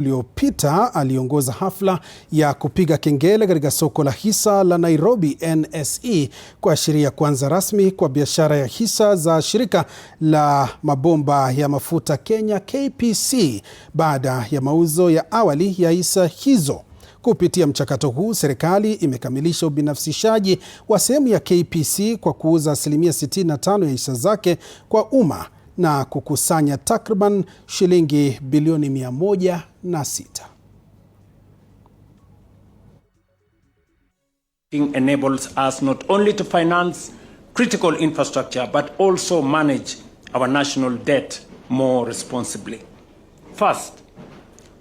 Uliopita aliongoza hafla ya kupiga kengele katika soko la hisa la Nairobi NSE kuashiria kuanza rasmi kwa biashara ya hisa za shirika la mabomba ya mafuta Kenya KPC baada ya mauzo ya awali ya hisa hizo. Kupitia mchakato huu, serikali imekamilisha ubinafsishaji wa sehemu ya KPC kwa kuuza asilimia 65 ya hisa zake kwa umma na kukusanya takriban shilingi bilioni 106. Enables us not only to finance critical infrastructure but also manage our national debt more responsibly. First,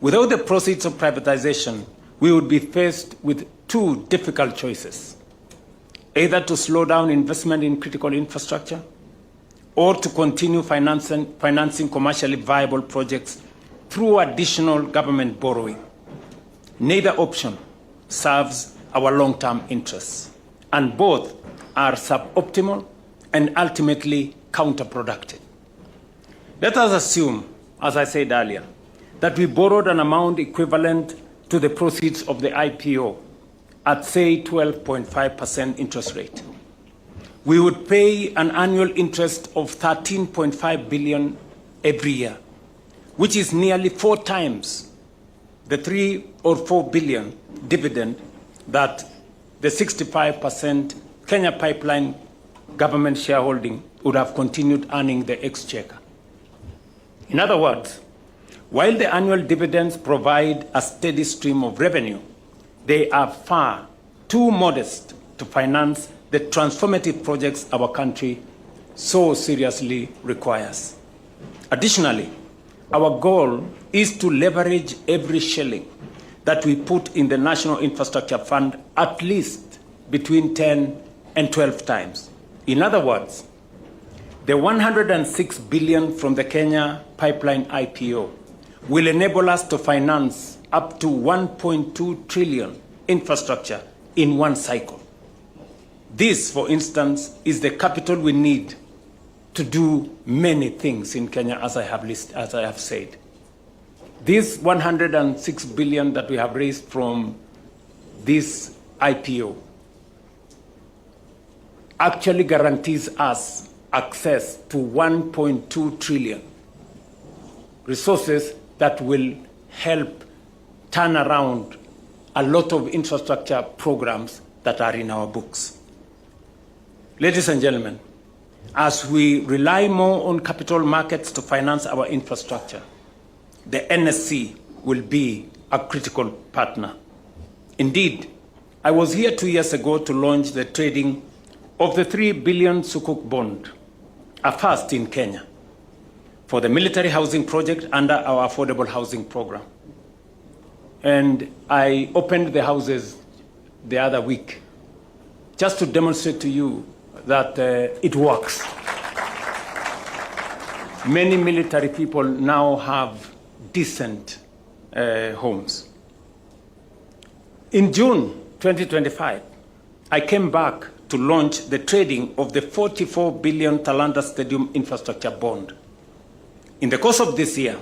without the proceeds of privatization, we would be faced with two difficult choices: either to slow down investment in critical infrastructure or to continue financing commercially viable projects through additional government borrowing. Neither option serves our long-term interests, and both are suboptimal and ultimately counterproductive. Let us assume, as I said earlier, that we borrowed an amount equivalent to the proceeds of the IPO at, say, 12.5% interest rate. We would pay an annual interest of 13.5 billion every year, which is nearly 4 times the 3 or 4 billion dividend that the 65% Kenya Pipeline government shareholding would have continued earning the exchequer. In other words, while the annual dividends provide a steady stream of revenue, they are far too modest to finance the transformative projects our country so seriously requires. Additionally, our goal is to leverage every shilling that we put in the National Infrastructure Fund at least between 10 and 12 times. In other words, the 106 billion from the Kenya Pipeline IPO will enable us to finance up to 1.2 trillion infrastructure in one cycle. This, for instance, is the capital we need to do many things in Kenya, as I have said. This 106 billion that we have raised from this IPO actually guarantees us access to 1.2 trillion resources that will help turn around a lot of infrastructure programs that are in our books. Ladies and gentlemen, as we rely more on capital markets to finance our infrastructure, the NSE will be a critical partner. Indeed, I was here 2 years ago to launch the trading of the 3 billion Sukuk bond, a first in Kenya, for the military housing project under our affordable housing program. And I opened the houses the other week just to demonstrate to you that it works. Many military people now have decent homes. In June 2025, I came back to launch the trading of the 44 billion Talanta Stadium infrastructure bond. In the course of this year,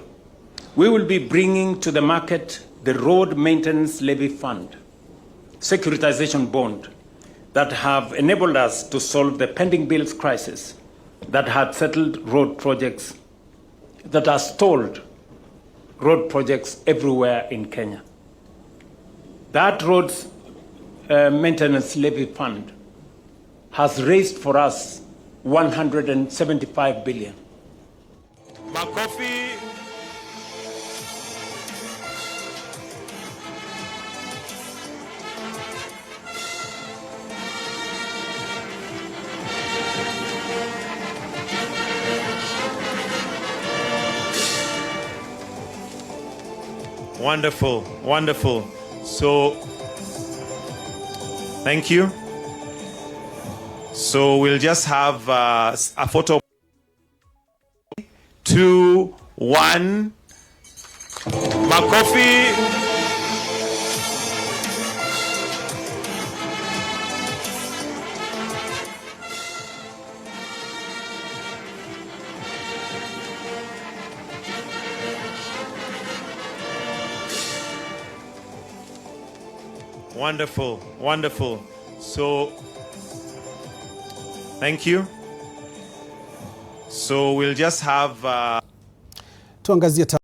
we will be bringing to the market the Road Maintenance Levy Fund, securitization bond, that have enabled us to solve the pending bills crisis that had settled road projects, that are stalled road projects everywhere in Kenya. That Roads Maintenance Levy Fund has raised for us 175 billion. Makofi. Wonderful, wonderful. So, thank you. So we'll just have a photo. 2, 1. Makofi. Wonderful, wonderful. So, thank you. So we'll just have... Tuangazie